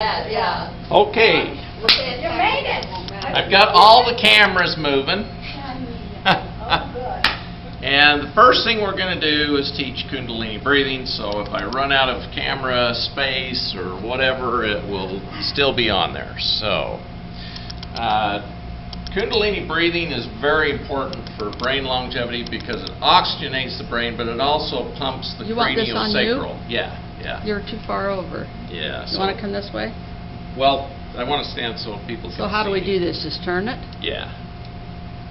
Yeah. Okay, You made it. I've got all the cameras moving. And the first thing we're going to do is teach Kundalini breathing, so if I run out of camera space or whatever, it will still be on there. So, Kundalini breathing is very important for brain longevity because it oxygenates the brain, but it also pumps the You want this on you? craniosacral. Yeah. You're too far over. Yeah. You want to come this way? Well, I want to stand so people can see. So how do we do this? Just turn it? Yeah.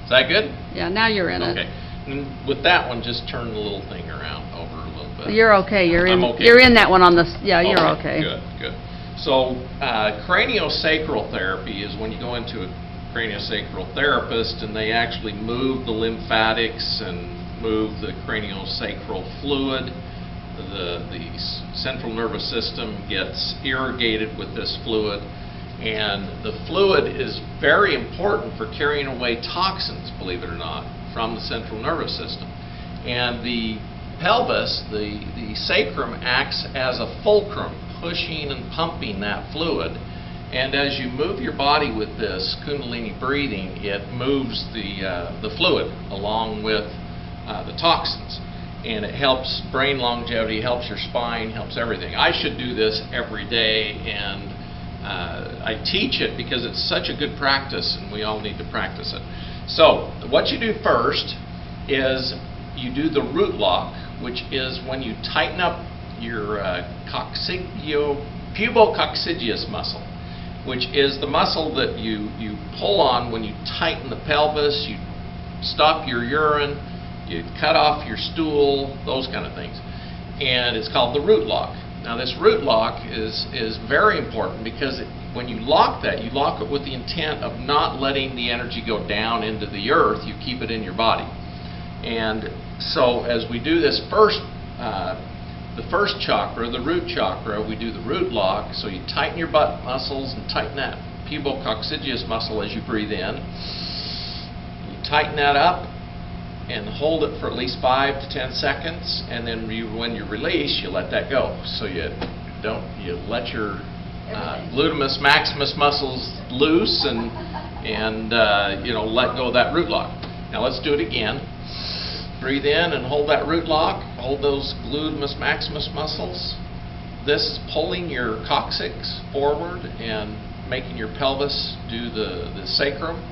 Is that good? Yeah, now you're in Okay. it. And with that one, just turn the little thing around over a little bit. You're okay. You're in. I'm okay. You're in that one on the. Yeah, you're okay. Good. So, craniosacral therapy is when you go into a craniosacral therapist and they actually move the lymphatics and move the craniosacral fluid. The central nervous system gets irrigated with this fluid, and the fluid is very important for carrying away toxins, believe it or not, from the central nervous system. And the pelvis, the sacrum, acts as a fulcrum, pushing and pumping that fluid. And as you move your body with this Kundalini breathing, it moves the fluid along with the toxins. And it helps brain longevity, helps your spine, helps everything. I should do this every day, and I teach it because it's such a good practice, and we all need to practice it. So, what you do first is you do the root lock, which is when you tighten up your pubococcygeus muscle, which is the muscle that you pull on when you tighten the pelvis, you stop your urine, you cut off your stool, those kind of things. And it's called the root lock. Now this root lock is very important because when you lock that, you lock it with the intent of not letting the energy go down into the earth, you keep it in your body. And so as we do this first, the first chakra, the root chakra, we do the root lock, so you tighten your butt muscles and tighten that pubococcygeus muscle as you breathe in. You tighten that up and hold it for at least 5 to 10 seconds, and then when you release, you let that go. So you let your glutamus maximus muscles loose and let go of that root lock. Now let's do it again. Breathe in and hold that root lock. Hold those glutamus maximus muscles. This is pulling your coccyx forward and making your pelvis do the sacrum.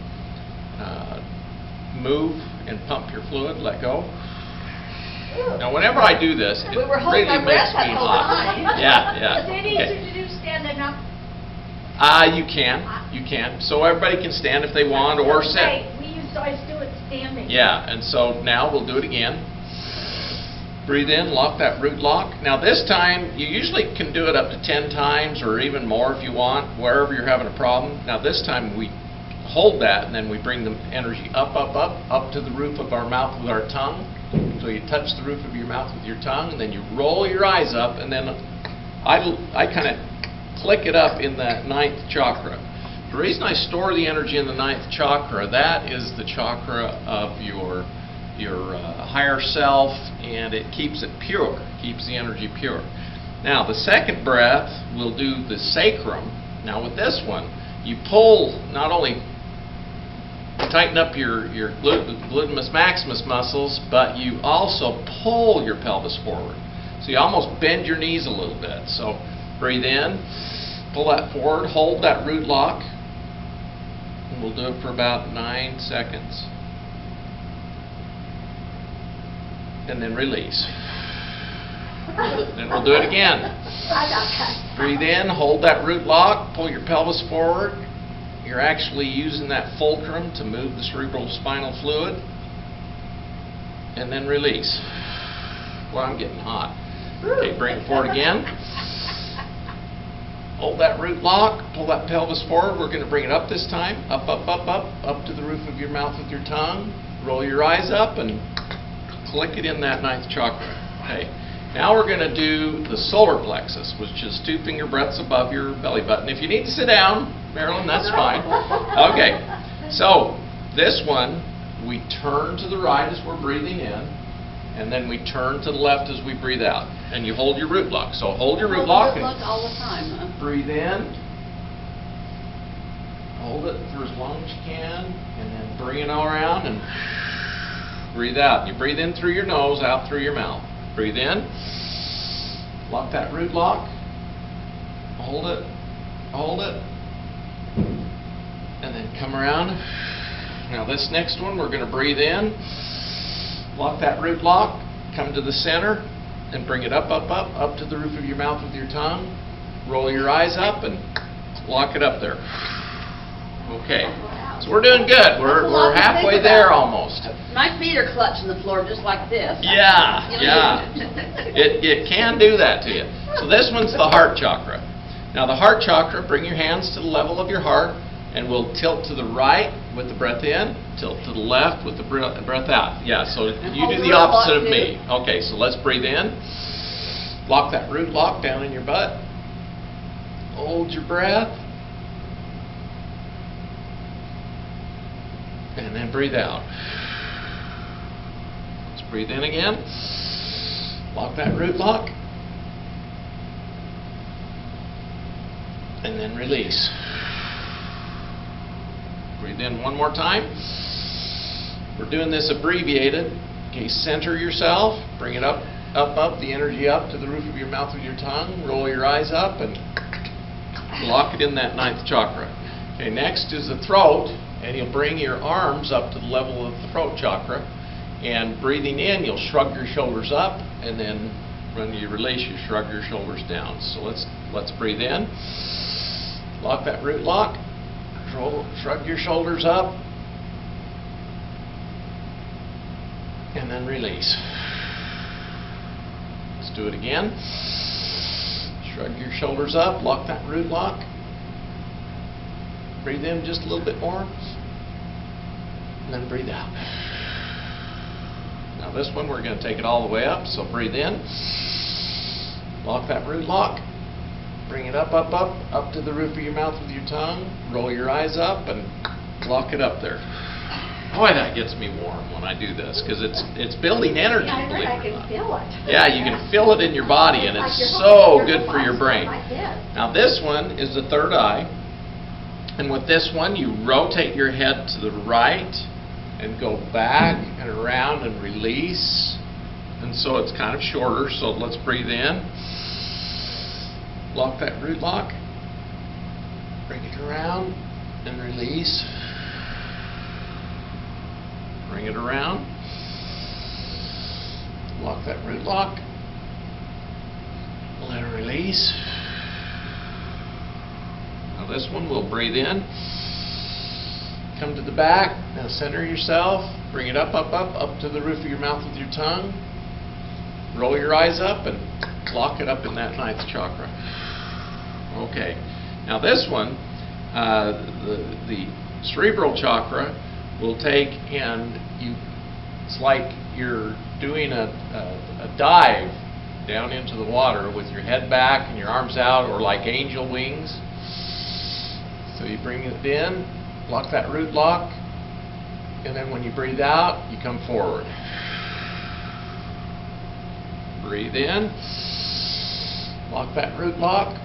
Move and pump your fluid, let go. Now whenever I do this, it really makes me hot. Yeah. Is it easier to do standing up? You can. So everybody can stand if they want or sit. We used to always do it standing. Yeah, and so now we'll do it again. Breathe in, lock that root lock. Now this time, you usually can do it up to 10 times or even more if you want, wherever you're having a problem. Now this time we hold that, and then we bring the energy up to the roof of our mouth with our tongue. So you touch the roof of your mouth with your tongue, and then you roll your eyes up, and then I kind of click it up in that 9th chakra. The reason I store the energy in the 9th chakra, that is the chakra of your higher self, and it keeps it pure, keeps the energy pure. Now the second breath, we'll do the sacrum. Now with this one, you pull, not only tighten up your glutamus maximus muscles, but you also pull your pelvis forward. So you almost bend your knees a little bit. So breathe in, pull that forward, hold that root lock, and we'll do it for about 9 seconds. And then release. Then we'll do it again. Breathe in, hold that root lock, pull your pelvis forward. You're actually using that fulcrum to move the cerebral spinal fluid. And then release. Well, I'm getting hot. Okay, bring it forward again. Hold that root lock, pull that pelvis forward. We're going to bring it up this time. Up to the roof of your mouth with your tongue. Roll your eyes up and click it in that 9th chakra. Okay. Now we're going to do the solar plexus, which is 2 finger breaths above your belly button. If you need to sit down, Marilyn, that's fine. Okay, so this one, we turn to the right as we're breathing in, and then we turn to the left as we breathe out. And you hold your root lock. So hold your root lock. All the time, huh? Breathe in. Hold it for as long as you can, and then bring it all around and breathe out. You breathe in through your nose, out through your mouth. Breathe in. Lock that root lock. Hold it. Hold it. And then come around. Now this next one, we're going to breathe in. Lock that root lock. Come to the center and bring it up, up, up to the roof of your mouth with your tongue. Roll your eyes up and lock it up there. Okay. So we're doing good. We're halfway there almost. My feet are clutching the floor just like this. Yeah, yeah. It can do that to you. So this one's the heart chakra. Now the heart chakra, bring your hands to the level of your heart, and we'll tilt to the right with the breath in, tilt to the left with the breath out. Yeah, so you do the opposite of me. Okay, so let's breathe in. Lock that root lock down in your butt. Hold your breath. And then breathe out. Let's breathe in again. Lock that root lock. And then release. Breathe in one more time. We're doing this abbreviated. Okay, center yourself. Bring it up, up, up. The energy up to the roof of your mouth with your tongue. Roll your eyes up and lock it in that ninth chakra. Okay, next is the throat. And you'll bring your arms up to the level of the throat chakra. And breathing in, you'll shrug your shoulders up. And then when you release, you shrug your shoulders down. So let's breathe in. Lock that root lock. Shrug your shoulders up. And then release. Let's do it again. Shrug your shoulders up. Lock that root lock. Breathe in just a little bit more. And then breathe out. Now this one we're going to take it all the way up. So breathe in. Lock that root lock. Bring it up, up, up to the roof of your mouth with your tongue. Roll your eyes up and lock it up there. Boy, that gets me warm when I do this because it's building energy. Yeah, believe I it or can not. feel it. Yeah, you can feel it in your body, and it's so good for your brain. Now this one is the third eye, and with this one you rotate your head to the right and go back and around and release, and so it's kind of shorter. So let's breathe in. Lock that root lock. Bring it around and release. Bring it around. Lock that root lock. Let it release. Now this one we'll breathe in. Come to the back. Now center yourself. Bring it up, up, up to the roof of your mouth with your tongue. Roll your eyes up and lock it up in that ninth chakra. Okay. Now this one, the cerebral chakra, will take and it's like you're doing a dive down into the water with your head back and your arms out, or like angel wings. So you bring it in, lock that root lock, and then when you breathe out, you come forward. Breathe in, lock that root lock.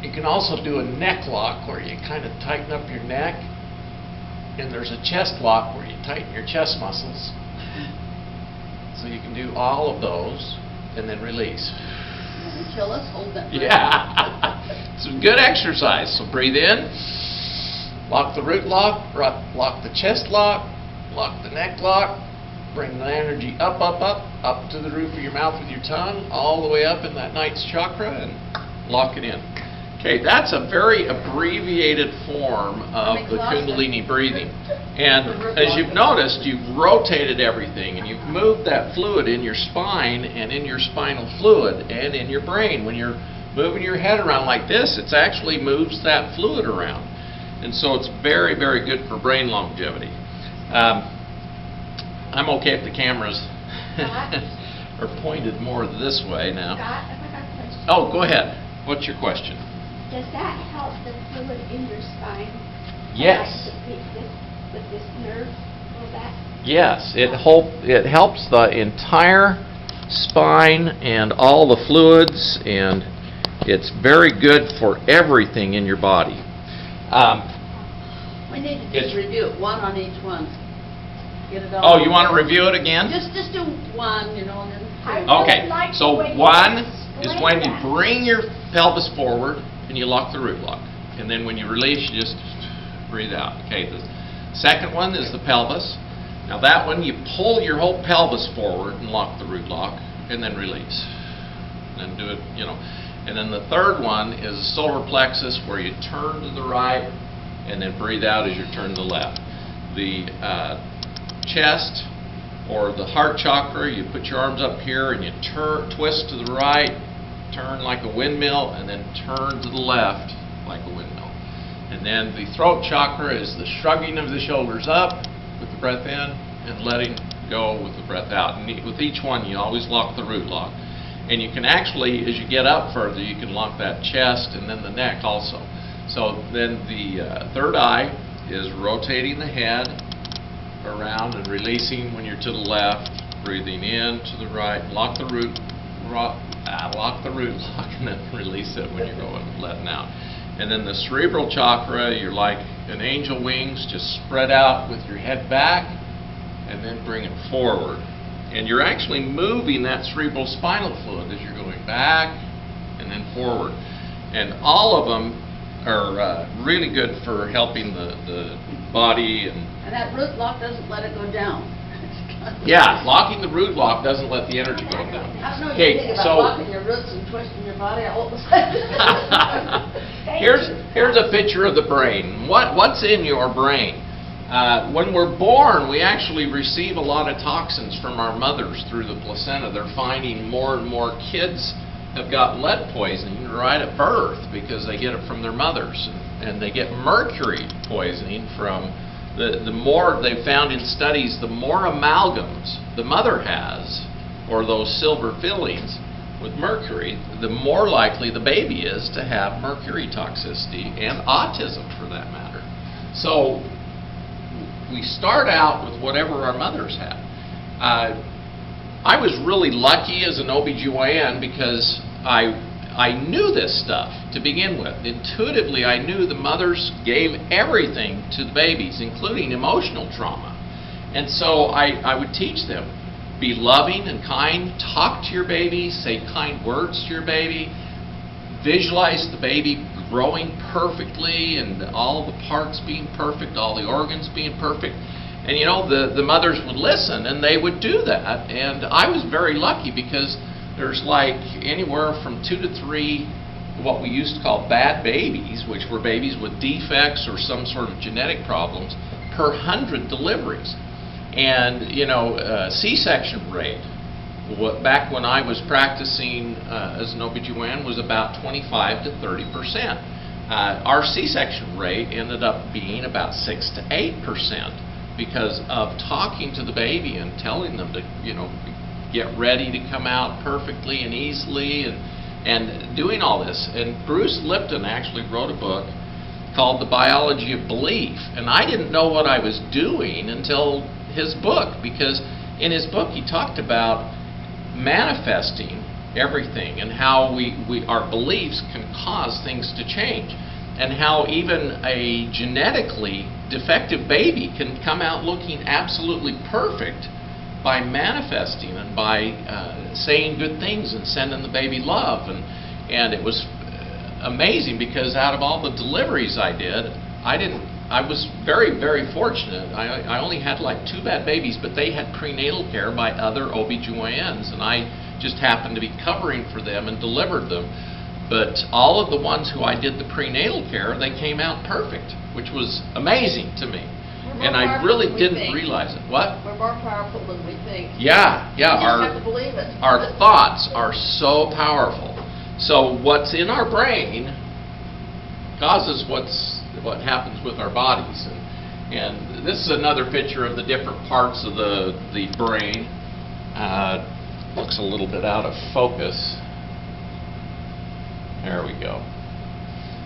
You can also do a neck lock where you kind of tighten up your neck, and there's a chest lock where you tighten your chest muscles. So you can do all of those and then release. Kill us, hold that. Yeah. It's a good exercise. So breathe in, lock the root lock, lock the chest lock the neck lock, bring the energy up, up, up to the roof of your mouth with your tongue, all the way up in that ninth chakra, and lock it in. Okay, that's a very abbreviated form of the Kundalini breathing. And as you've noticed, you've rotated everything, and you've moved that fluid in your spine and in your spinal fluid and in your brain. When you're moving your head around like this, it actually moves that fluid around. And so it's very, very good for brain longevity. I'm okay if the cameras are pointed more this way now. Scott, I got a question. Oh, go ahead. What's your question? Does that help the fluid in your spine? Yes. Like with this nerve? Will that? Yes, it helps the entire spine and all the fluids, and it's very good for everything in your body. We need to It's- just review it, one on each one. Get it all. Oh, you want to review it again? Just do one, and then I two. will. Okay, like the so way you one is explain when you that. bring your pelvis forward and you lock the root lock. And then when you release, you just breathe out. Okay, the second one is the pelvis. Now that one, you pull your whole pelvis forward and lock the root lock, and then release. And do it, And then the third one is the solar plexus, where you turn to the right and then breathe out as you turn to the left. The chest or the heart chakra, you put your arms up here and you twist to the right, turn like a windmill, and then turn to the left like a windmill. And then the throat chakra is the shrugging of the shoulders up with the breath in and letting go with the breath out. And with each one, you always lock the root lock. And you can actually, as you get up further, you can lock that chest and then the neck also. So then the third eye is rotating the head around and releasing when you're to the left, breathing in to the right, lock the root lock and then release it when you're going letting out. And then the cerebral chakra, you're like an angel wings, just spread out with your head back and then bring it forward. And you're actually moving that cerebral spinal fluid as you're going back and then forward. And all of them are really good for helping the body. And that root lock doesn't let it go down. yeah, locking the root lock doesn't let the energy go down. I don't know if you Okay, think about so locking your roots and twisting your body all of a sudden. here's a picture of the brain. What's in your brain? When we're born, we actually receive a lot of toxins from our mothers through the placenta. They're finding more and more kids have got lead poisoning right at birth because they get it from their mothers. And they get mercury poisoning from the more they've found in studies, the more amalgams the mother has, or those silver fillings with mercury, the more likely the baby is to have mercury toxicity and autism for that matter. So we start out with whatever our mothers had. I was really lucky as an OBGYN because I knew this stuff to begin with. Intuitively, I knew the mothers gave everything to the babies, including emotional trauma. And so I would teach them, be loving and kind, talk to your baby, say kind words to your baby, visualize the baby growing perfectly and all the parts being perfect, all the organs being perfect. And the mothers would listen and they would do that. And I was very lucky because there's like anywhere from 2 to 3 what we used to call bad babies, which were babies with defects or some sort of genetic problems, per 100 deliveries. And C-section rate, back when I was practicing as an OBGYN, was about 25 to 30%. Our C-section rate ended up being about 6 to 8% because of talking to the baby and telling them to get ready to come out perfectly and easily and doing all this. And Bruce Lipton actually wrote a book called The Biology of Belief. And I didn't know what I was doing until his book, because in his book he talked about manifesting everything and how our beliefs can cause things to change, and how even a genetically defective baby can come out looking absolutely perfect by manifesting and by saying good things and sending the baby love. And it was amazing because out of all the deliveries I did, I was very, very fortunate. I only had like 2 bad babies, but they had prenatal care by other OBGYNs, and I just happened to be covering for them and delivered them. But all of the ones who I did the prenatal care, they came out perfect, which was amazing to me. And I really didn't realize it. What? We're more powerful than we think. Yeah. You just have to believe it. Our thoughts are so powerful. So what's in our brain causes what happens with our bodies. And this is another picture of the different parts of the brain. Looks a little bit out of focus. There we go.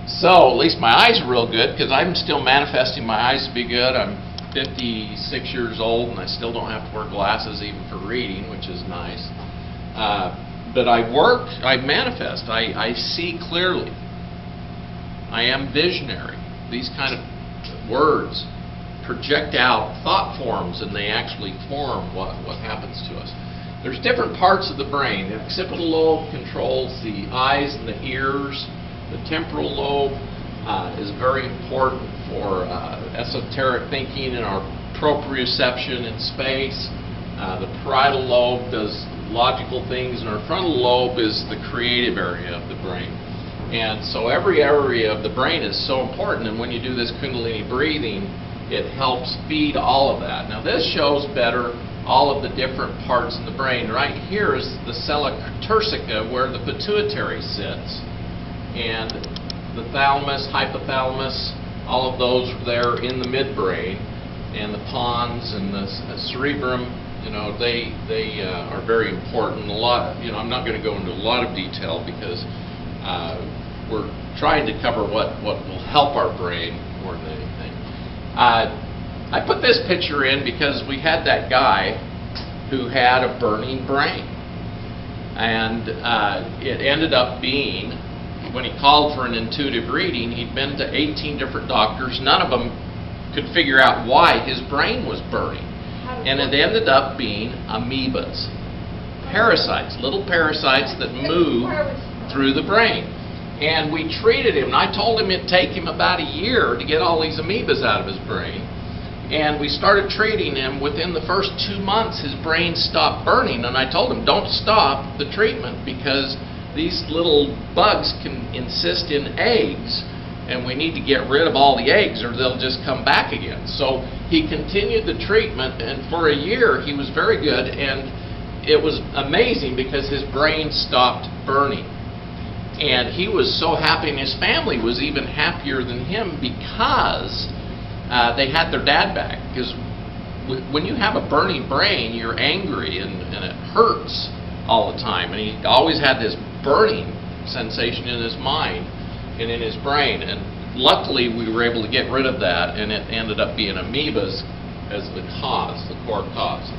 So, at least my eyes are real good because I'm still manifesting my eyes to be good. I'm 56 years old and I still don't have to wear glasses even for reading, which is nice. But I manifest. I see clearly. I am visionary. these kind of words project out thought forms, and they actually form what happens to us. There's different parts of the brain. The occipital lobe controls the eyes and the ears. The temporal lobe is very important for esoteric thinking and our proprioception in space. The parietal lobe does logical things, and our frontal lobe is the creative area of the brain. And so every area of the brain is so important, and when you do this Kundalini breathing, it helps feed all of that. Now this shows better all of the different parts in the brain. Right here is the sella turcica, where the pituitary sits, and the thalamus, hypothalamus, all of those are there in the midbrain, and the pons and the cerebrum. You know, they are very important. A lot, you know, I'm not going to go into a lot of detail because we're trying to cover what will help our brain more than anything. I put this picture in because we had that guy who had a burning brain, and it ended up being, when he called for an intuitive reading, he'd been to 18 different doctors. None of them could figure out why his brain was burning. And it ended up being amoebas, parasites, little parasites that move through the brain. And we treated him, and I told him it'd take him about a year to get all these amoebas out of his brain. And we started treating him. Within the first 2 months, his brain stopped burning, and I told him, don't stop the treatment because these little bugs can insist in eggs, and we need to get rid of all the eggs or they'll just come back again. So he continued the treatment, and for a year he was very good, and it was amazing because his brain stopped burning. And he was so happy, and his family was even happier than him because they had their dad back. Because when you have a burning brain, you're angry and it hurts all the time. And he always had this burning sensation in his mind and in his brain. And luckily we were able to get rid of that, and it ended up being amoebas as the cause, the core cause.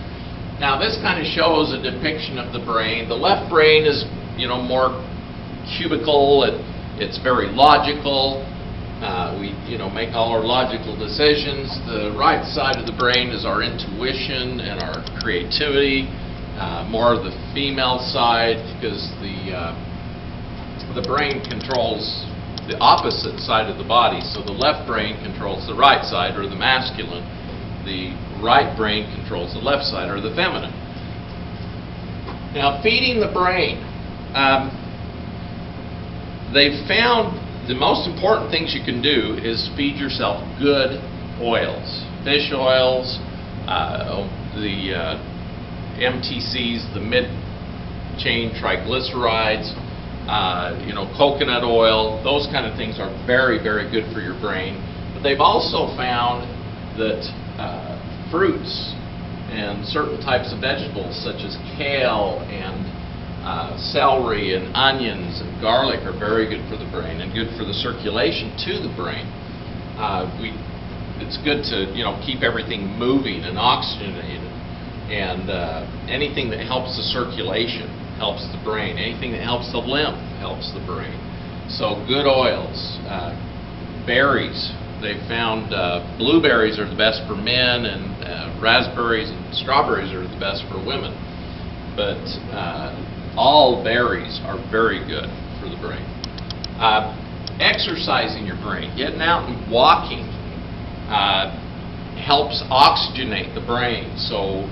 Now this kind of shows a depiction of the brain. The left brain is, you know, more cubical. It's very logical. We, you know, make all our logical decisions. The right side of the brain is our intuition and our creativity. More of the female side, because the brain controls the opposite side of the body. So the left brain controls the right side, or the masculine. The right brain controls the left side, or the feminine. Now, feeding the brain. They've found the most important things you can do is feed yourself good oils. Fish oils, the MTCs, the mid-chain triglycerides, you know, coconut oil. Those kind of things are very, very good for your brain. But they've also found that fruits and certain types of vegetables such as kale and celery and onions and garlic are very good for the brain and good for the circulation to the brain. It's good to, you know, keep everything moving and oxygenated, and anything that helps the circulation helps the brain. Anything that helps the lymph helps the brain. So good oils, berries. They found blueberries are the best for men, and raspberries and strawberries are the best for women. But all berries are very good for the brain. Exercising your brain, getting out and walking, helps oxygenate the brain. So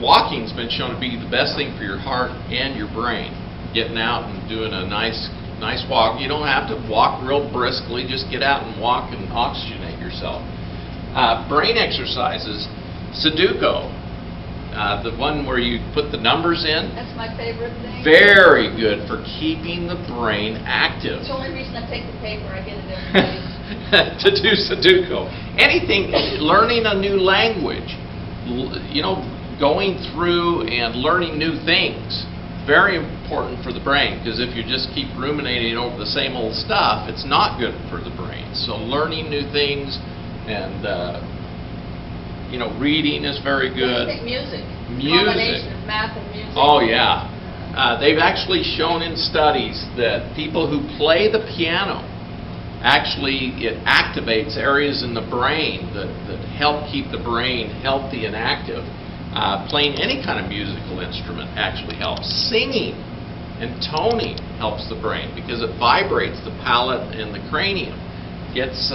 walking's been shown to be the best thing for your heart and your brain. Getting out and doing a nice walk. You don't have to walk real briskly, just get out and walk and oxygenate yourself. Brain exercises, Sudoku. The one where you put the numbers in. That's my favorite thing. Very good for keeping the brain active. It's the only reason I take the paper. I get it every day. To do Sudoku. Anything, learning a new language, you know, going through and learning new things. Very important for the brain, because if you just keep ruminating over the same old stuff, it's not good for the brain. So learning new things and you know, reading is very good. I think music. Music. Combination of math and music. Oh yeah. They've actually shown in studies that people who play the piano Actually, it activates areas in the brain that help keep the brain healthy and active. Playing any kind of musical instrument actually helps. Singing and toning helps the brain because it vibrates the palate and the cranium, gets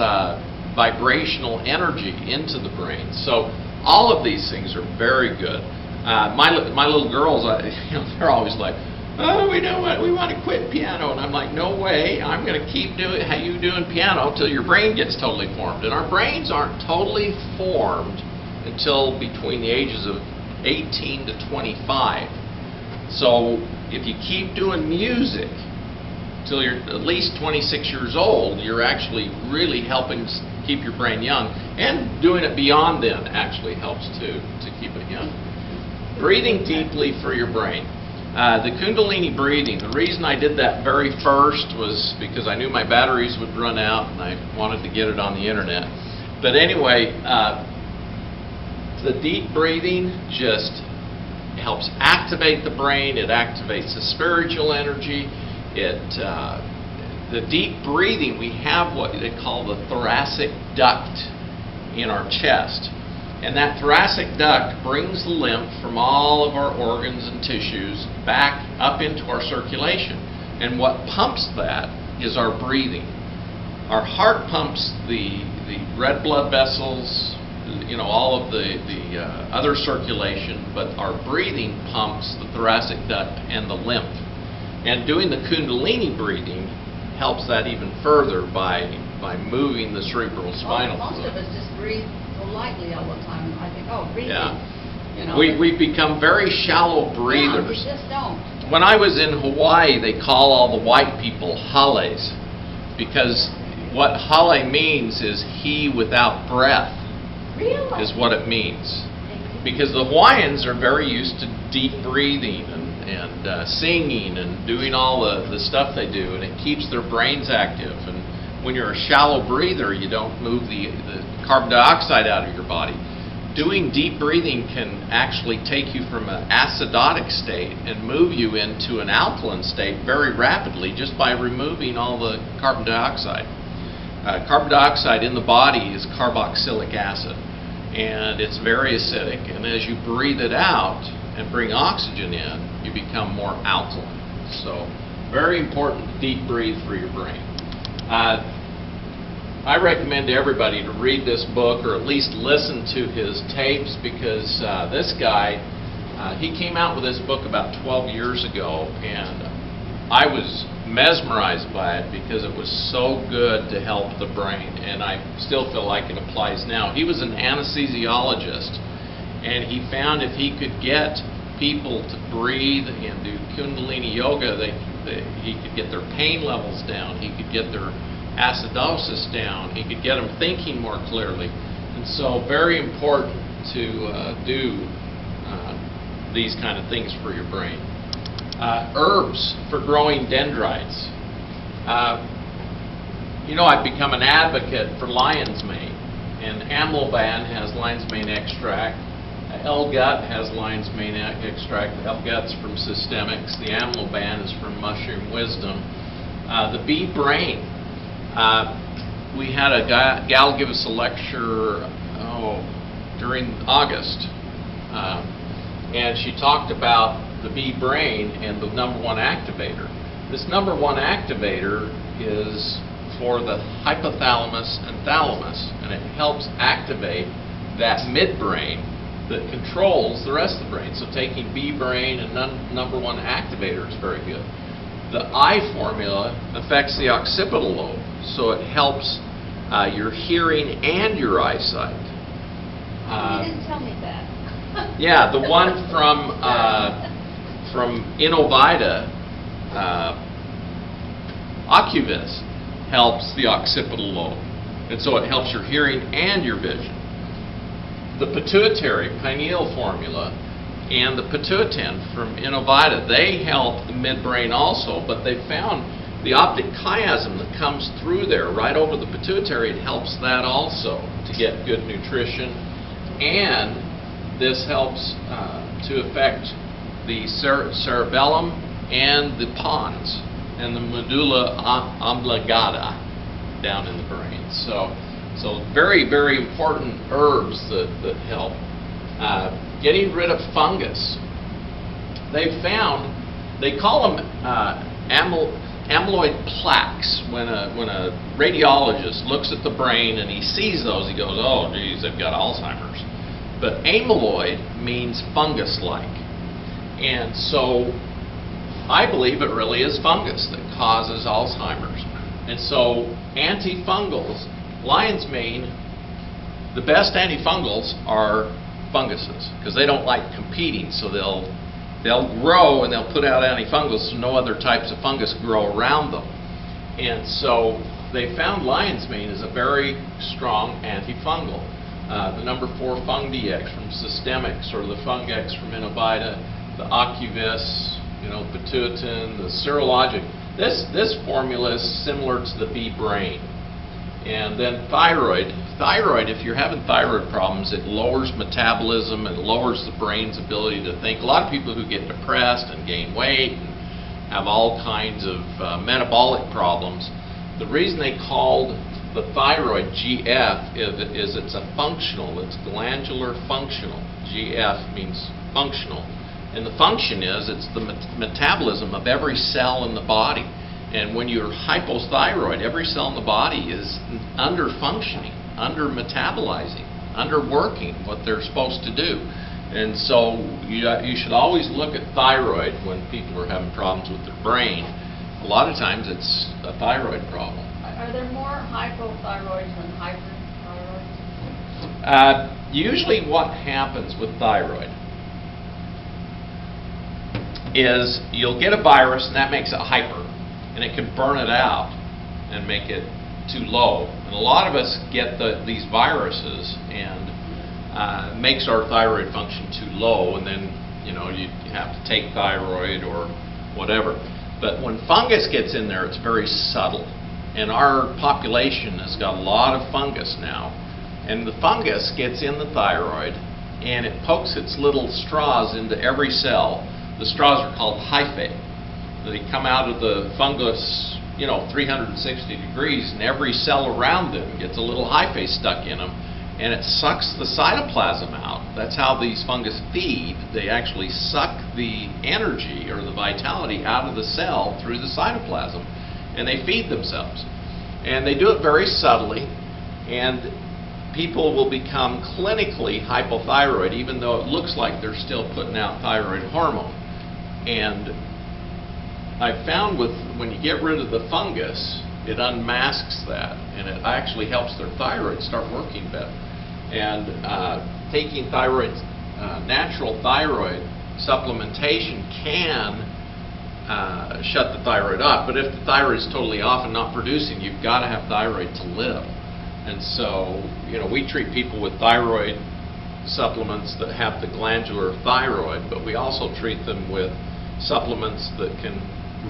vibrational energy into the brain. So all of these things are very good. My little girls, they're always like, "Oh, we want to quit piano," and I'm like, "No way! I'm going to keep doing piano till your brain gets totally formed." And our brains aren't totally formed until between the ages of 18 to 25. So if you keep doing music till you're at least 26 years old, you're actually really helping keep your brain young. And doing it beyond then actually helps too, to keep it young. Breathing deeply for your brain. The Kundalini breathing, the reason I did that very first was because I knew my batteries would run out and I wanted to get it on the internet. But anyway, the deep breathing just helps activate the brain. It activates the spiritual energy. The deep breathing, we have what they call the thoracic duct in our chest. And that thoracic duct brings the lymph from all of our organs and tissues back up into our circulation. And what pumps that is our breathing. Our heart pumps the red blood vessels, all of the other circulation, but our breathing pumps the thoracic duct and the lymph. And doing the Kundalini breathing helps that even further by moving the cerebral spinal fluid. Most of us just breathe so lightly all the time. I think, breathing. Yeah. We've become very shallow breathers. Yeah, we just don't. When I was in Hawaii, they call all the white people hales, because what hale means is he without breath. Really? Is what it means. Because the Hawaiians are very used to deep breathing and singing and doing all the stuff they do, and it keeps their brains active. And when you're a shallow breather, you don't move the carbon dioxide out of your body. Doing deep breathing can actually take you from an acidotic state and move you into an alkaline state very rapidly just by removing all the carbon dioxide. Carbon dioxide in the body is carboxylic acid, and it's very acidic. And as you breathe it out and bring oxygen in, you become more alkaline. So, very important to deep breathe for your brain. I recommend to everybody to read this book or at least listen to his tapes, because this guy, he came out with this book about 12 years ago, and I was mesmerized by it because it was so good to help the brain, and I still feel like it applies now. He was an anesthesiologist, and he found if he could get people to breathe and do Kundalini yoga, he could get their pain levels down, he could get their acidosis down, he could get them thinking more clearly. And so very important to do these kind of things for your brain. Herbs for growing dendrites. I've become an advocate for lion's mane, and amlodipine has lion's mane extract. L-gut has lion's mane extract. The L-gut's from Systemics. The amlodipine is from Mushroom Wisdom. The bee brain. We had a gal give us a lecture during August, and she talked about the bee brain and the number one activator. This number one activator is for the hypothalamus and thalamus, and it helps activate that midbrain that controls the rest of the brain. So taking bee brain and number one activator is very good. The I formula affects the occipital lobe, so it helps your hearing and your eyesight. You didn't tell me that. Yeah, the one from Innovita, Ocuvis, helps the occipital lobe, and so it helps your hearing and your vision. The pituitary pineal formula and the pituitin from Innovita, they help the midbrain also, but they found the optic chiasm that comes through there right over the pituitary, it helps that also to get good nutrition. And this helps to affect the cerebellum and the pons and the medulla oblongata. down in the brain. So very, very important herbs that help. Getting rid of fungus. They call them amyloid plaques. When a radiologist looks at the brain and he sees those, he goes, oh, geez, they've got Alzheimer's. But amyloid means fungus-like. And so I believe it really is fungus that causes Alzheimer's. And so antifungals, lion's mane, the best antifungals are funguses because they don't like competing, so they'll grow and they'll put out antifungals so no other types of fungus grow around them. And so they found lion's mane is a very strong antifungal. The number 4 Fungi-X from Systemics, or the Fungi-X from Innovita, the Ocuvus, Pituitin, the Serologic. This formula is similar to the bee brain. And then thyroid. Thyroid, if you're having thyroid problems, it lowers metabolism, it lowers the brain's ability to think. A lot of people who get depressed and gain weight and have all kinds of metabolic problems, the reason they called the thyroid GF is it's a functional, it's glandular functional. GF means functional. And the function is it's the metabolism of every cell in the body. And when you're hypothyroid, every cell in the body is under-functioning, under-metabolizing, under-working what they're supposed to do. And so you should always look at thyroid when people are having problems with their brain. A lot of times it's a thyroid problem. Are there more hypothyroids than hyperthyroids? Usually what happens with thyroid is you'll get a virus and that makes it hyper. And it can burn it out and make it too low. And a lot of us get these viruses and makes our thyroid function too low, and then you have to take thyroid or whatever. But when fungus gets in there, it's very subtle. And our population has got a lot of fungus now. And the fungus gets in the thyroid and it pokes its little straws into every cell. The straws are called hyphae. They come out of the fungus, 360 degrees, and every cell around them gets a little hyphae stuck in them, and it sucks the cytoplasm out. That's how these fungus feed. They actually suck the energy or the vitality out of the cell through the cytoplasm, and they feed themselves. And they do it very subtly, and people will become clinically hypothyroid, even though it looks like they're still putting out thyroid hormone. And I found when you get rid of the fungus, it unmasks that, and it actually helps their thyroid start working better. And taking natural thyroid supplementation can shut the thyroid off. But if the thyroid is totally off and not producing, you've got to have thyroid to live. And so, we treat people with thyroid supplements that have the glandular thyroid, but we also treat them with supplements that can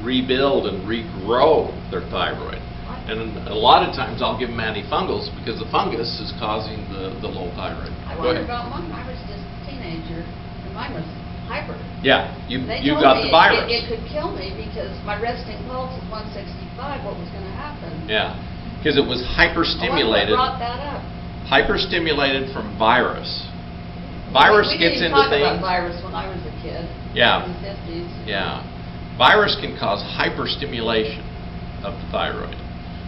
rebuild and regrow their thyroid. And a lot of times I'll give them antifungals because the fungus is causing the low thyroid. I wondered about mine. I was just a teenager and mine was hyper. Yeah, you got the virus. It could kill me because my resting pulse is 165. What was going to happen? Yeah, because it was hyperstimulated. What brought that up? Hyperstimulated from virus. Virus gets into things. We didn't talk about virus when I was a kid. Yeah. In the 50s. Yeah. Virus can cause hyperstimulation of the thyroid.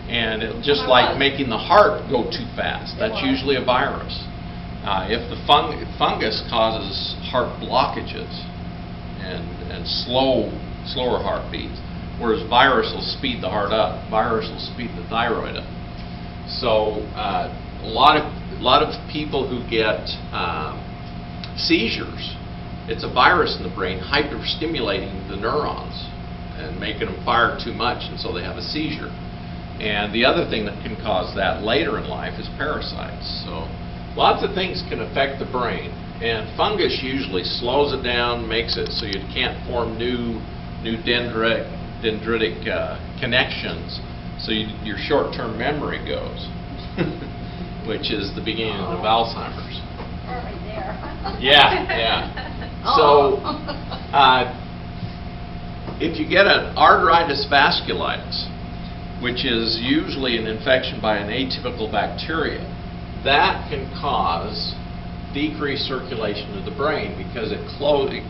And just like making the heart go too fast, that's usually a virus. If the fungus causes heart blockages and slower heartbeats, whereas virus will speed the heart up, virus will speed the thyroid up. So a lot of people who get seizures, it's a virus in the brain hyperstimulating the neurons and making them fire too much, and so they have a seizure. And the other thing that can cause that later in life is parasites. So lots of things can affect the brain, and fungus usually slows it down, makes it so you can't form new dendritic connections, so your short-term memory goes, which is the beginning of Alzheimer's. Right there. Yeah. So, if you get an arteritis vasculitis, which is usually an infection by an atypical bacteria. That can cause decreased circulation of the brain because it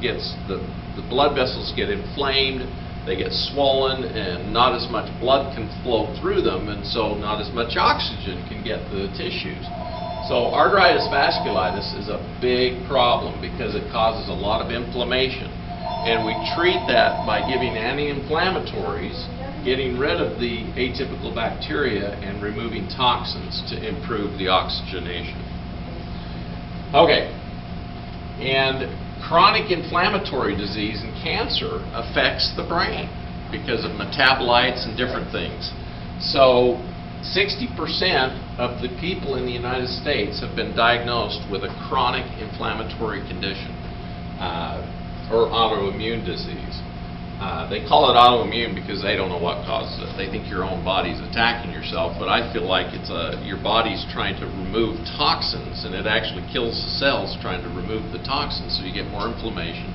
gets the blood vessels get inflamed, they get swollen, and not as much blood can flow through them, and so not as much oxygen can get to the tissues. So arteritis vasculitis is a big problem because it causes a lot of inflammation, and we treat that by giving anti-inflammatories, getting rid of the atypical bacteria, and removing toxins to improve the oxygenation. Okay, and chronic inflammatory disease and cancer affects the brain because of metabolites and different things. So 60% of the people in the United States have been diagnosed with a chronic inflammatory condition or autoimmune disease. They call it autoimmune because they don't know what causes it. They think your own body's attacking yourself, but I feel like it's your body's trying to remove toxins, and it actually kills the cells trying to remove the toxins, so you get more inflammation.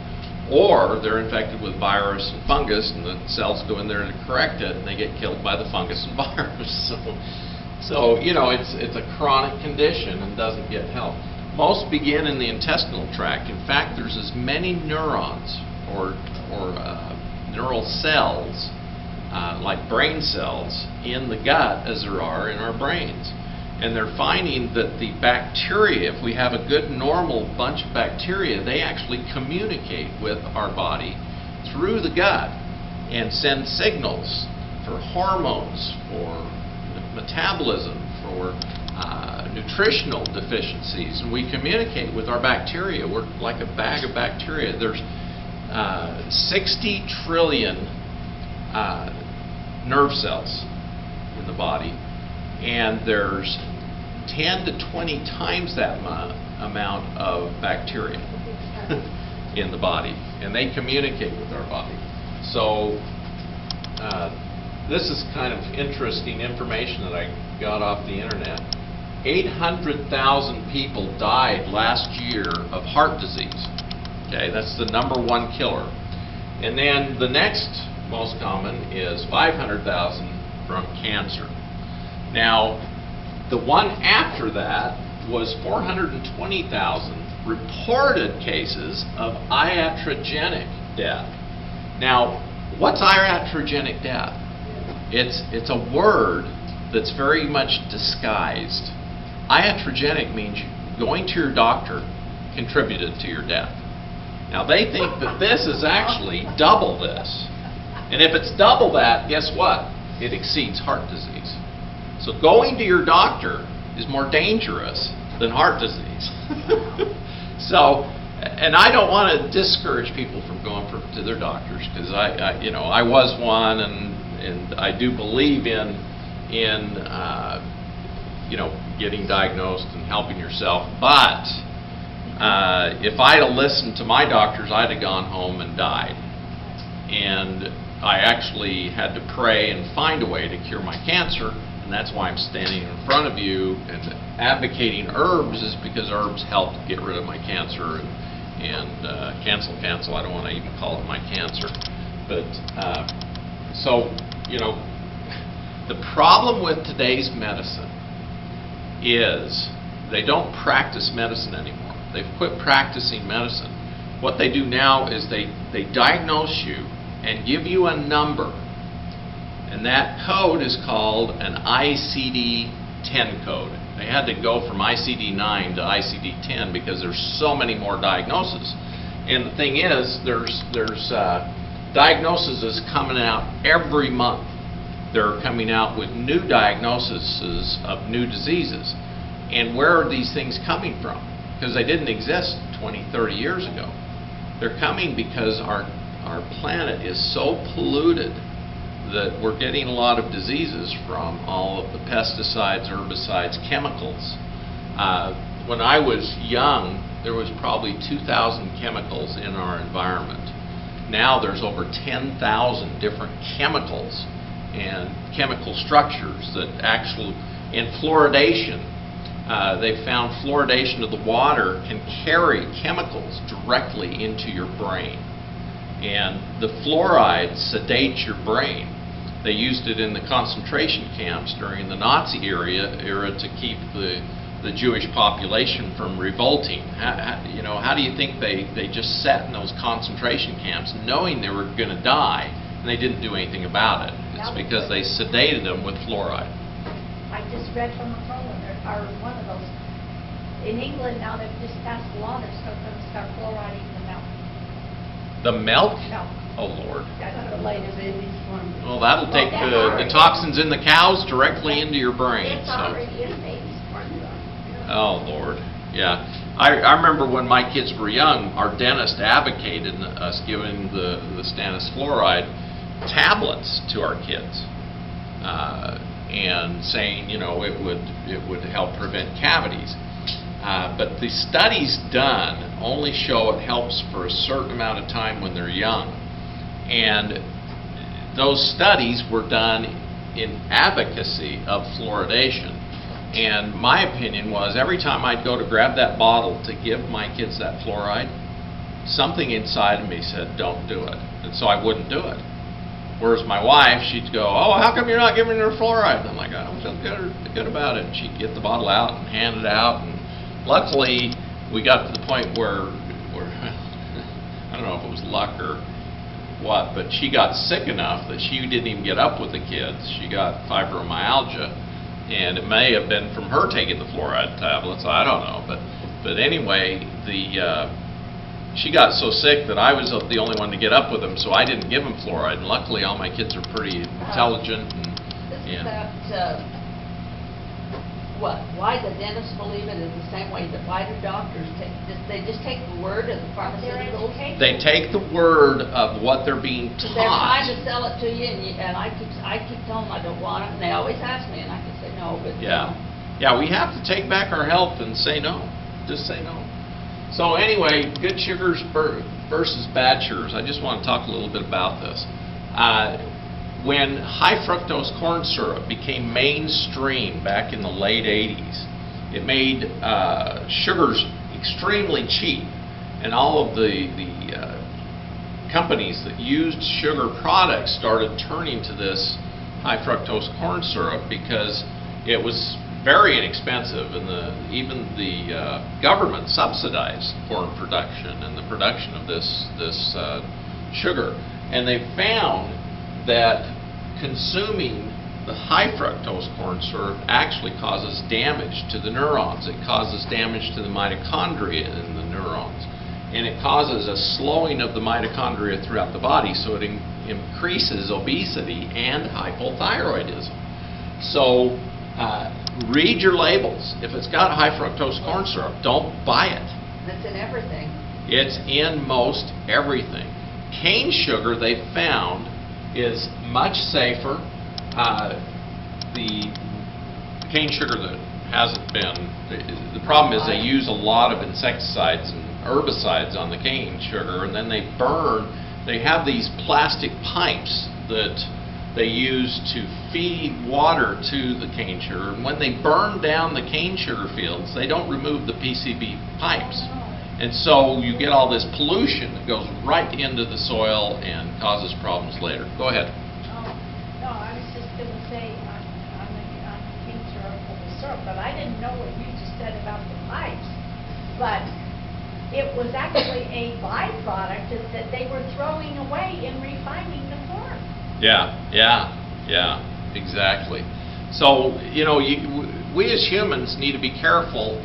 Or they're infected with virus and fungus, and the cells go in there to correct it, and they get killed by the fungus and virus. So you know, it's a chronic condition and doesn't get help. Most begin in the intestinal tract. In fact, there's as many neurons or neural cells, like brain cells, in the gut as there are in our brains. And they're finding that the bacteria, if we have a good normal bunch of bacteria, they actually communicate with our body through the gut and send signals for hormones, for metabolism, for nutritional deficiencies. And we communicate with our bacteria. We're like a bag of bacteria. There's 60 trillion nerve cells in the body, and there's 10 to 20 times that amount of bacteria in the body, and they communicate with our body. So this is kind of interesting information that I got off the internet. 800,000 people died last year of heart disease. Okay, that's the #1 killer. And then the next most common is 500,000 from cancer. Now, the one after that was 420,000 reported cases of iatrogenic death. Now, what's iatrogenic death? It's a word that's very much disguised. Iatrogenic means going to your doctor contributed to your death. Now, they think that this is actually double this. And if it's double that, guess what? It exceeds heart disease. So going to your doctor is more dangerous than heart disease. So, and I don't want to discourage people from going to their doctors, because I was one, and I do believe in getting diagnosed and helping yourself. But if I'd have listened to my doctors, I'd have gone home and died. And I actually had to pray and find a way to cure my cancer, and that's why I'm standing in front of you and advocating herbs, is because herbs help get rid of my cancer and cancel. I don't want to even call it my cancer. But so, the problem with today's medicine is they don't practice medicine anymore. They've quit practicing medicine. What they do now is they diagnose you and give you a number, and that code is called an ICD-10 code. They had to go from ICD-9 to ICD-10 because there's so many more diagnoses. And the thing is, there's diagnoses coming out every month. They're coming out with new diagnoses of new diseases. And where are these things coming from? Because they didn't exist 20, 30 years ago. They're coming because our planet is so polluted that we're getting a lot of diseases from all of the pesticides, herbicides, chemicals. When I was young, there was probably 2,000 chemicals in our environment. Now there's over 10,000 different chemicals and chemical structures that actually, in fluoridation, they found fluoridation of the water can carry chemicals directly into your brain. And the fluoride sedates your brain. They used it in the concentration camps during the Nazi era to keep the Jewish population from revolting. How do you think they just sat in those concentration camps knowing they were going to die, and they didn't do anything about it? It's because they sedated them with fluoride. I just read from a Poland, or one of those. In England now, they've just passed a law that's going to start fluoriding the milk. The milk? No. Oh, Lord. That's the latest in these forms. Well, that'll take the toxins in the cows directly into your brain. It's So. already in baby's formula. Oh, Lord. Yeah. I remember when my kids were young, our dentist advocated us giving the stannous fluoride tablets to our kids. And saying, it would help prevent cavities. But the studies done only show it helps for a certain amount of time when they're young. And those studies were done in advocacy of fluoridation. And my opinion was every time I'd go to grab that bottle to give my kids that fluoride, something inside of me said, don't do it. And so I wouldn't do it. Whereas my wife, she'd go, oh, how come you're not giving her fluoride? And I'm like, I don't feel good about it. And she'd get the bottle out and hand it out. And luckily, we got to the point where I don't know if it was luck or what, but she got sick enough that she didn't even get up with the kids. She got fibromyalgia, and it may have been from her taking the fluoride tablets. I don't know, but anyway, she got so sick that I was the only one to get up with them, so I didn't give them fluoride. And luckily, all my kids are pretty intelligent. Why the dentists believe it is the same way that why do doctors take? They just take the word of the pharmaceuticals. They take the word of what they're being taught. They're trying to sell it to you, and I keep telling them I don't want it, and they always ask me, and I can say no. But yeah, we have to take back our health and say no. Just say no. So anyway, good sugars versus bad sugars. I just want to talk a little bit about this. When high fructose corn syrup became mainstream back in the late 80s, it made sugars extremely cheap, and all of the companies that used sugar products started turning to this high fructose corn syrup because it was very inexpensive, and even the government subsidized corn production and the production of this sugar. And they found that consuming the high fructose corn syrup actually causes damage to the neurons. It causes damage to the mitochondria in the neurons, and it causes a slowing of the mitochondria throughout the body, so it increases obesity and hypothyroidism. So read your labels. If it's got high fructose corn syrup, don't buy it. It's in everything. It's in most everything. Cane sugar, they found, is much safer. The cane sugar that hasn't been, the problem is they use a lot of insecticides and herbicides on the cane sugar, and then they have these plastic pipes that they use to feed water to the cane sugar, and when they burn down the cane sugar fields, they don't remove the PCB pipes. And so you get all this pollution that goes right into the soil and causes problems later. Go ahead. No, I was just going to say on the cane syrup or the syrup, but I didn't know what you just said about the pipes. But it was actually a byproduct that they were throwing away in refining the corn. Yeah, exactly. So, we as humans need to be careful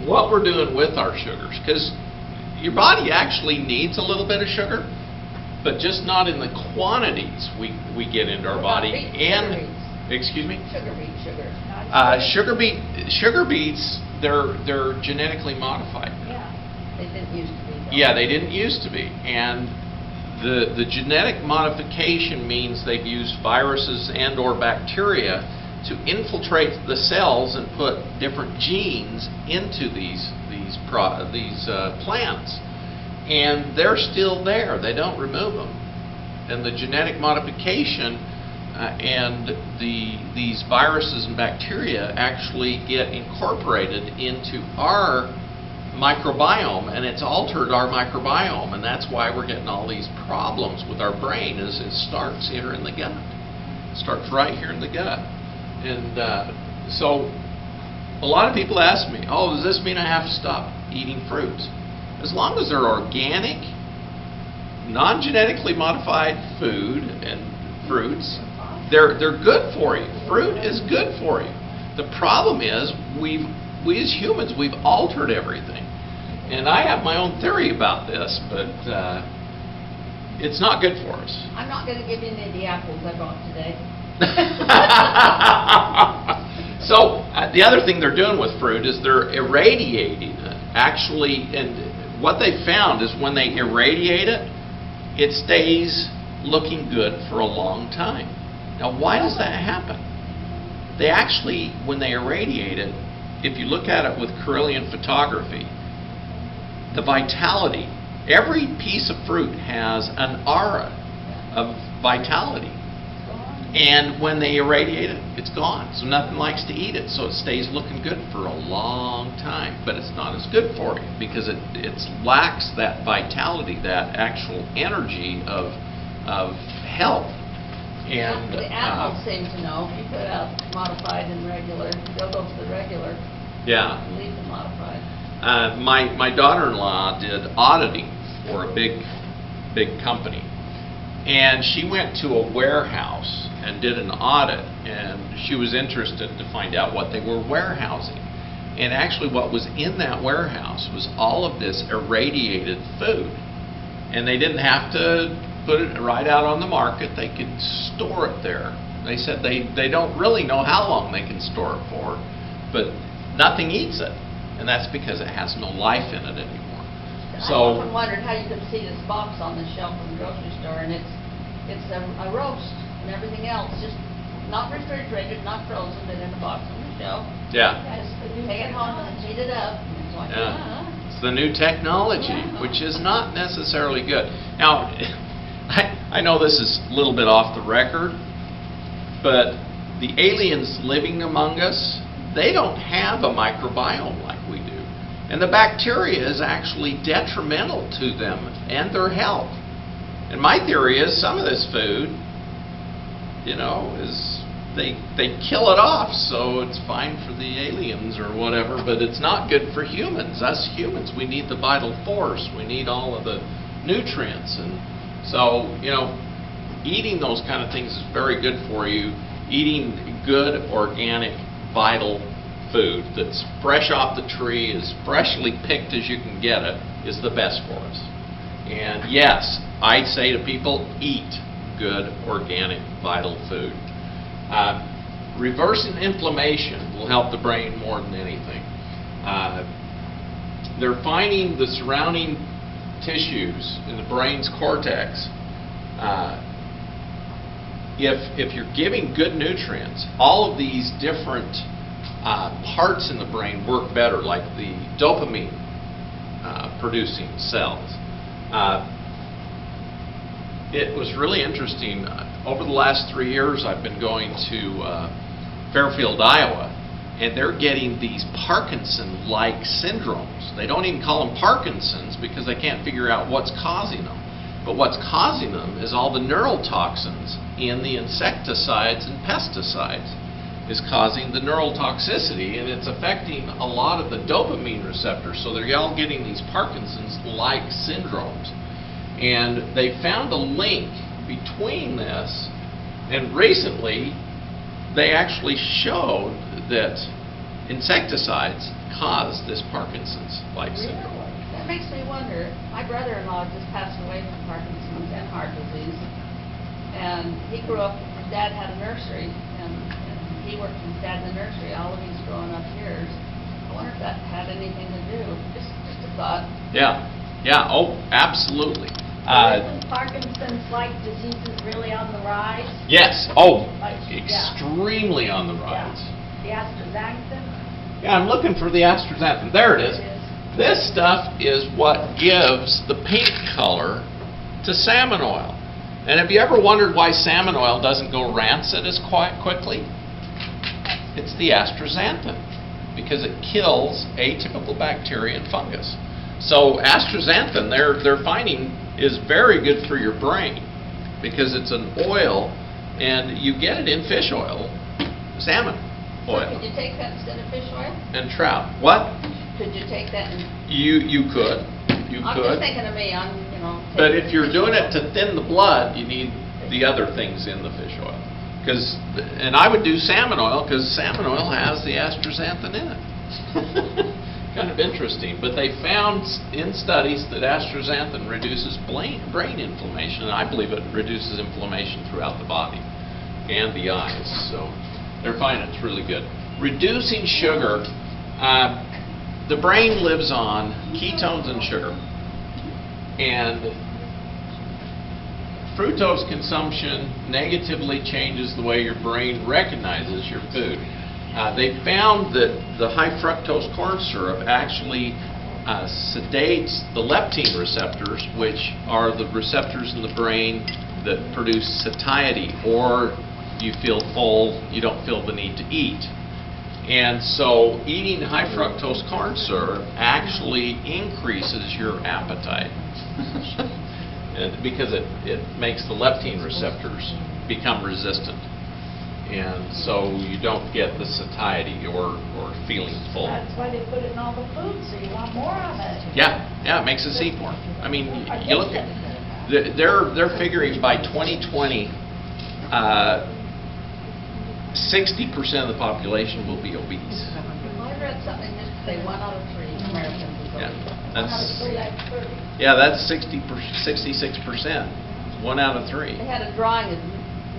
what we're doing with our sugars, because your body actually needs a little bit of sugar, but just not in the quantities we get into our body. Excuse me? Sugar beet sugar. Sugar beets, they're genetically modified. Yeah, they didn't used to be. Yeah, they didn't used to be, and the genetic modification means they've used viruses and or bacteria to infiltrate the cells and put different genes into these plants, and they're still there. They don't remove them. And the genetic modification and these viruses and bacteria actually get incorporated into our microbiome, and it's altered our microbiome, and that's why we're getting all these problems with our brain. It starts here in the gut. It starts right here in the gut. And so a lot of people ask me, oh, does this mean I have to stop eating fruits? As long as they're organic, non-genetically modified food and fruits, they're good for you. Fruit is good for you. The problem is we as humans, we've altered everything. And I have my own theory about this, but it's not good for us. I'm not going to give you any of the apples I bought today. So the other thing they're doing with fruit is they're irradiating it. Actually, and what they found is when they irradiate it, it stays looking good for a long time. Now, why does that happen? They actually, when they irradiate it, if you look at it with Carillion photography, the vitality, every piece of fruit has an aura of vitality. And when they irradiate it, it's gone. So nothing likes to eat it. So it stays looking good for a long time. But it's not as good for you because it lacks that vitality, that actual energy of health. And the animals seem to know. You put out modified and regular. They'll go to the regular. Yeah. And leave the modified. My daughter-in-law did auditing for a big company. And she went to a warehouse and did an audit, and she was interested to find out what they were warehousing. And actually what was in that warehouse was all of this irradiated food. And they didn't have to put it right out on the market. They could store it there. They said they don't really know how long they can store it for, but nothing eats it. And that's because it has no life in it anymore. I often wondered how you could see this box on the shelf in the grocery store, and it's a roast and everything else, just not refrigerated, not frozen, but in a box on the shelf. Yeah. Take it home and heat it up. And it's like, Yeah. It's the new technology, which is not necessarily good. Now, I know this is a little bit off the record, but the aliens living among us, they don't have a microbiome like we do. And the bacteria is actually detrimental to them and their health. And my theory is some of this food, is they kill it off, so it's fine for the aliens or whatever, but it's not good for humans. Us humans, we need the vital force. We need all of the nutrients. And so, eating those kind of things is very good for you. Eating good, organic, vital food that's fresh off the tree, as freshly picked as you can get it, is the best for us. And yes, I say to people, eat good, organic, vital food. Reversing inflammation will help the brain more than anything. They're finding the surrounding tissues in the brain's cortex. If you're giving good nutrients, all of these different parts in the brain work better, like the dopamine producing cells. It was really interesting. Over the last 3 years, I've been going to Fairfield, Iowa, and they're getting these Parkinson-like syndromes. They don't even call them Parkinson's because they can't figure out what's causing them. But what's causing them is all the neurotoxins in the insecticides and pesticides is causing the neurotoxicity, and it's affecting a lot of the dopamine receptors. So they're all getting these Parkinson's-like syndromes. And they found a link between this, and recently they actually showed that insecticides cause this Parkinson's-like syndrome. Really? That makes me wonder. My brother-in-law just passed away from Parkinson's and heart disease. And he grew up, his dad had a nursery, and he worked with his dad in the nursery all of his growing up years. I wonder if that had anything to do. Just a thought. Yeah. Oh, absolutely. Isn't Parkinson's-like diseases really on the rise? Yes. Oh, extremely on the rise. Yeah. The astaxanthin? Yeah, I'm looking for the astaxanthin. There it is. This stuff is what gives the pink color to salmon oil. And have you ever wondered why salmon oil doesn't go rancid as quickly? It's the astaxanthin, because it kills atypical bacteria and fungus. So astaxanthin, they're finding, is very good for your brain because it's an oil, And you get it in fish oil, salmon So oil, could you take that instead of fish oil? and trout. What? Could you take that and? You could. You I'm could. just thinking of me, I'm, you know. But taking if you're fish doing oil. it to thin the blood, you need the other things in the fish oil. And I would do salmon oil, because salmon oil has the astaxanthin in it. Kind of interesting. But they found in studies that astaxanthin reduces brain inflammation, and I believe it reduces inflammation throughout the body and the eyes. So they're finding it's really good. Reducing sugar. The brain lives on ketones and sugar. And fructose consumption negatively changes the way your brain recognizes your food. They found that the high fructose corn syrup actually sedates the leptin receptors, which are the receptors in the brain that produce satiety, or you feel full, you don't feel the need to eat. And so eating high fructose corn syrup actually increases your appetite. Because it makes the leptin receptors become resistant. And so you don't get the satiety or feeling full. That's why they put it in all the food, so you want more of it. Yeah, it makes us eat more. I mean, you look at, they're figuring by 2020, 60% of the population will be obese. Well, I read something that say 1 out of 3 Americans is Yeah, obese. that's 66%. 1 out of 3. They had a drawing of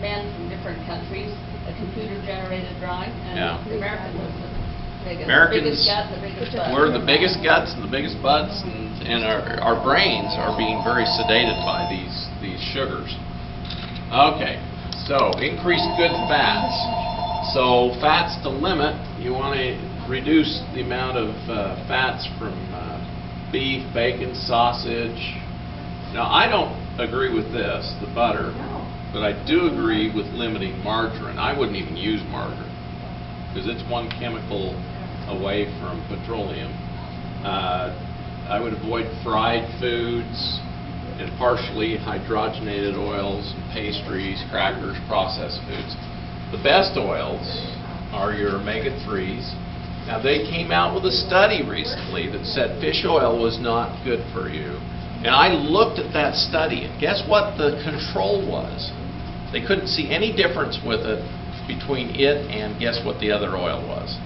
men from different countries, a computer-generated drawing, and Yeah. the American was the biggest. Americans, Biggest gut, the biggest butt. we're the biggest guts and the biggest butts, and our brains are being very sedated by these sugars. Okay, so increased good fats. So fats to limit, you want to reduce the amount of fats from beef, bacon, sausage. Now, I don't agree with this, the butter, but I do agree with limiting margarine. I wouldn't even use margarine, because it's one chemical away from petroleum. I would avoid fried foods and partially hydrogenated oils and pastries, crackers, processed foods. The best oils are your omega-3s. Now, they came out with a study recently that said fish oil was not good for you. And I looked at that study, and guess what the control was? They couldn't see any difference with it between it and guess what the other oil was?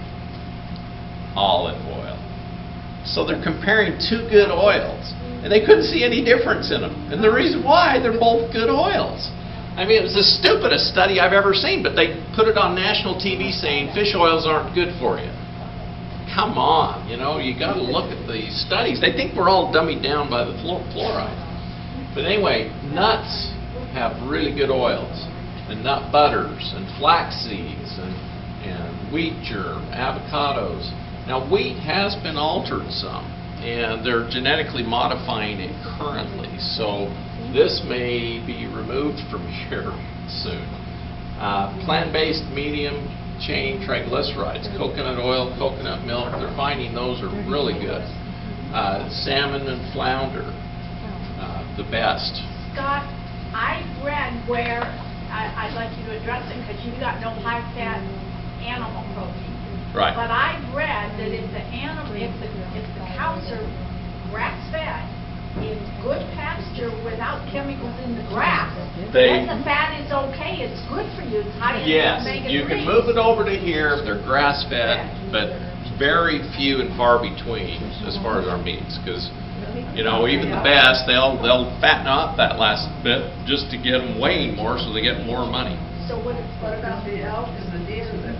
Olive oil. So they're comparing two good oils, and they couldn't see any difference in them. And the reason why, they're both good oils. I mean, it was the stupidest study I've ever seen, but they put it on national TV saying fish oils aren't good for you. Come on, you got to look at the studies. They think we're all dummied down by the fluoride. But anyway, nuts have really good oils, and nut butters, and flax seeds, and wheat germ, avocados. Now, wheat has been altered some, and they're genetically modifying it currently. So this may be removed from here soon. Plant-based medium chain triglycerides, coconut oil, coconut milk, they're finding those are really good. Salmon and flounder, the best. Scott, I read where, I'd like you to address it, because you've got no high-fat animal protein. Right. But I read that if the cows are grass-fed, in good pasture without chemicals in the grass, then the fat is okay, it's good for you, it's high in Yes, omega-3. you can move it over to here if they're grass-fed, but very few and far between as far as our meats, because even the best, they'll fatten up that last bit just to get them weighing more, so they get more money. So what about the elk and the deer that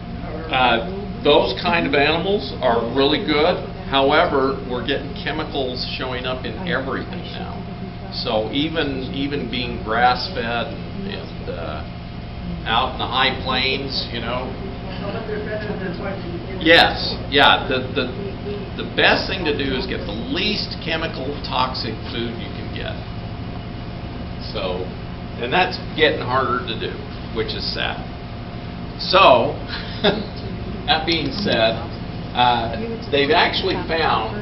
Those kind of animals are really good. However, we're getting chemicals showing up in everything now. So even being grass-fed and out in the high plains, Yes, yeah. The best thing to do is get the least chemical toxic food you can get. So, and that's getting harder to do, which is sad. So, that being said, they've actually found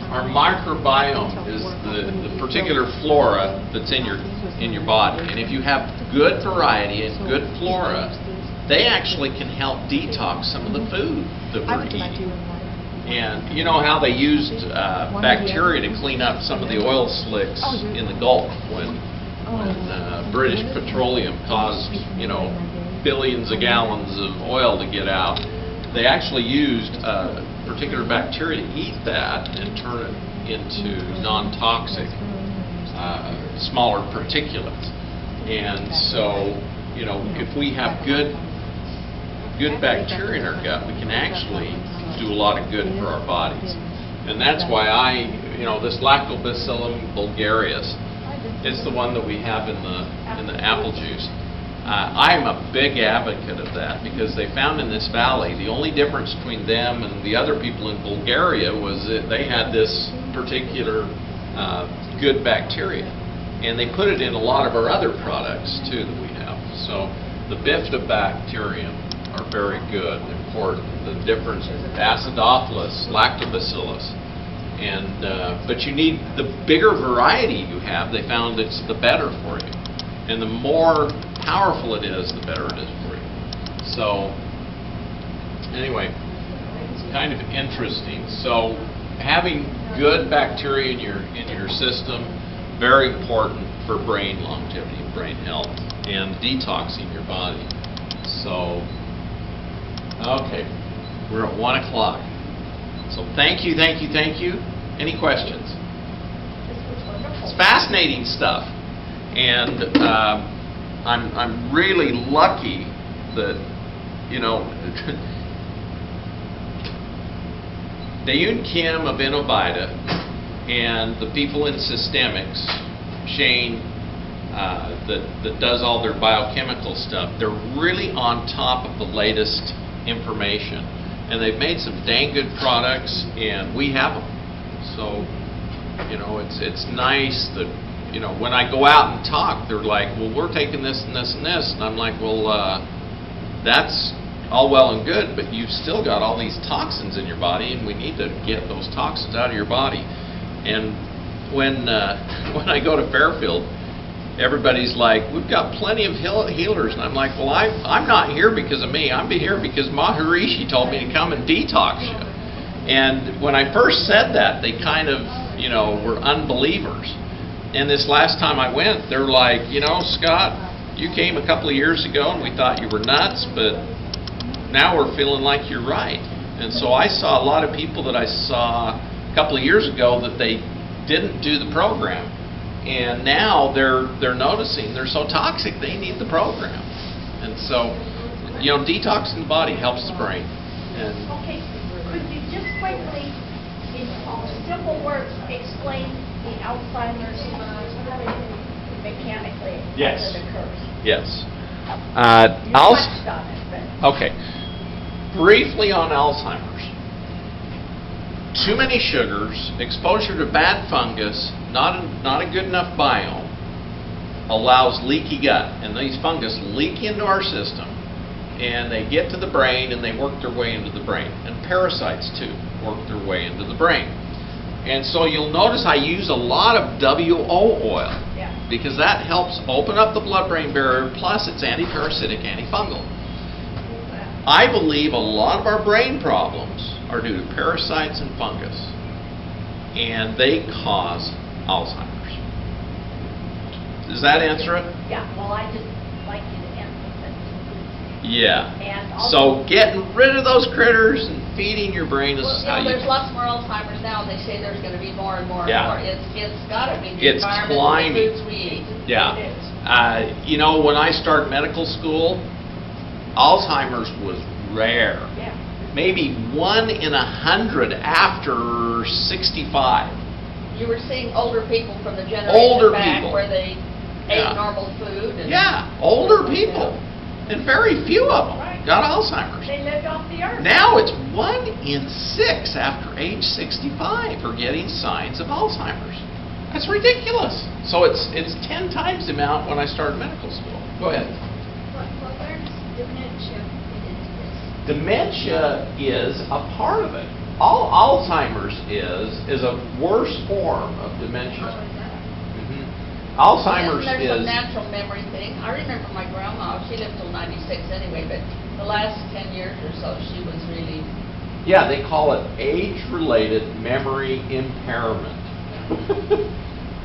Our microbiome is the particular flora that's in your body. And if you have good variety and good flora, they actually can help detox some of the food that we're eating. And you know how they used bacteria to clean up some of the oil slicks in the Gulf when British Petroleum caused, you know, billions of gallons of oil to get out. They actually used particular bacteria to eat that and turn it into non-toxic, smaller particulates. And so, you know, if we have good bacteria in our gut, we can actually do a lot of good for our bodies. And that's why you know, this Lactobacillus bulgarius, it's the one that we have in the apple juice. I'm a big advocate of that because they found in this valley the only difference between them and the other people in Bulgaria was that they had this particular good bacteria, and they put it in a lot of our other products too that we have. So the bifidobacterium are very good, important. The difference is Acidophilus, Lactobacillus, and but you need the bigger variety you have. They found it's the better for you, and the more powerful it is, the better it is for you. So anyway, it's kind of interesting. So having good bacteria in your system, very important for brain longevity and brain health and detoxing your body. So okay, we're at 1 o'clock. So thank you. Any questions? It's fascinating stuff. And I'm really lucky that, you know, Dayun Kim of Innovita and the people in Systemics, Shane, that does all their biochemical stuff, they're really on top of the latest information. And they've made some dang good products, and we have them. So, you know, it's nice that, you know, when I go out and talk, they're like, well, we're taking this and this and this. And I'm like, well, that's all well and good, but you've still got all these toxins in your body, and we need to get those toxins out of your body. And when I go to Fairfield, everybody's like, we've got plenty of healers. And I'm like, well, I'm not here because of me. I'm here because Maharishi told me to come and detox you. And when I first said that, they kind of, you know, were unbelievers. And this last time I went, they're like, you know, Scott, you came a couple of years ago and we thought you were nuts, but now we're feeling like you're right. And so I saw a lot of people that I saw a couple of years ago that they didn't do the program. And now they're noticing they're so toxic they need the program. And so, you know, detoxing the body helps the brain. And okay, could you just quickly, in simple words, explain the Alzheimer's mechanically yes. as it occurs? Yes. You touched on it, but okay. Briefly on Alzheimer's. Too many sugars, exposure to bad fungus, not a good enough biome, allows leaky gut. And these fungus leak into our system, and they get to the brain, and they work their way into the brain. And parasites, too, work their way into the brain. And so you'll notice I use a lot of WO oil, because that helps open up the blood-brain barrier, plus it's antiparasitic, antifungal. I believe a lot of our brain problems are due to parasites and fungus, and they cause Alzheimer's. Does that answer it? yeah, well, I just like you to emphasize. Yeah. And So also, getting rid of those critters and feeding your brain is Well, how you. there's lots more Alzheimer's now, and they say there's going to be more and more and Yeah. more. It's got to be the It's environment, climbing. the foods we eat. Yeah. It is. You know, when I started medical school, Alzheimer's was rare. Yeah. Maybe 1 in 100 after 65. You were seeing older people from the Older generation back people. where they Yeah. ate normal food. And Yeah, older people. And very few of them Right. got Alzheimer's. They lived off the earth. Now it's 1 in 6 after age 65 are getting signs of Alzheimer's. That's ridiculous. So it's 10 times the amount when I started medical school. Go ahead. Where does dementia fit into this? Dementia is a part of it. all Alzheimer's is a worse form of dementia. How is that? Mhm. Alzheimer's And there's a is, natural memory thing. I remember my grandma, she lived till 96 anyway, but the last 10 years or so, she was really, yeah, they call it age-related memory impairment.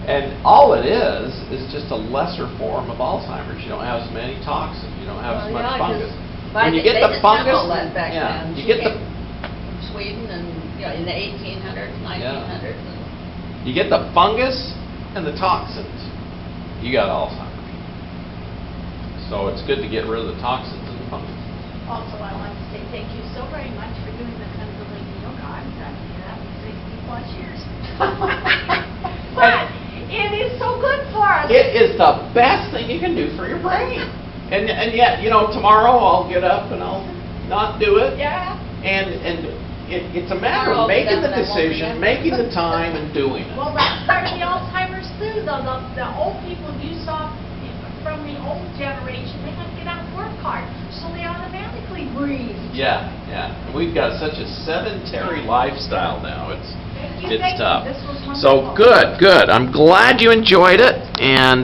And all it is just a lesser form of Alzheimer's. You don't have as many toxins, you don't have as Well, much yeah, 'cause fungus. But When you they get the didn't fungus, have all that back yeah, then. you She get the came from Sweden and, you know, in the 1800s, 1900s. and- you get the fungus and the toxins, you got Alzheimer's. So it's good to get rid of the toxins and the fungus. Also, I want to say thank you so very much for doing the Kundalini yoga. I've done that for 60-plus years. But it is so good for us. It is the best thing you can do for your brain. And yet, you know, tomorrow I'll get up and I'll not do it. Yeah. And it's a matter Tomorrow I'll of get making up the and I won't decision, remember. making the time, and doing it. Well, that's part of the Alzheimer's too, though. The old people you saw from the old generation, they had to get out and work hard, so they automatically breathe. Yeah, yeah. And we've got such a sedentary lifestyle now. Thank you, It's thank you. tough. This was So wonderful. good. I'm glad you enjoyed it, and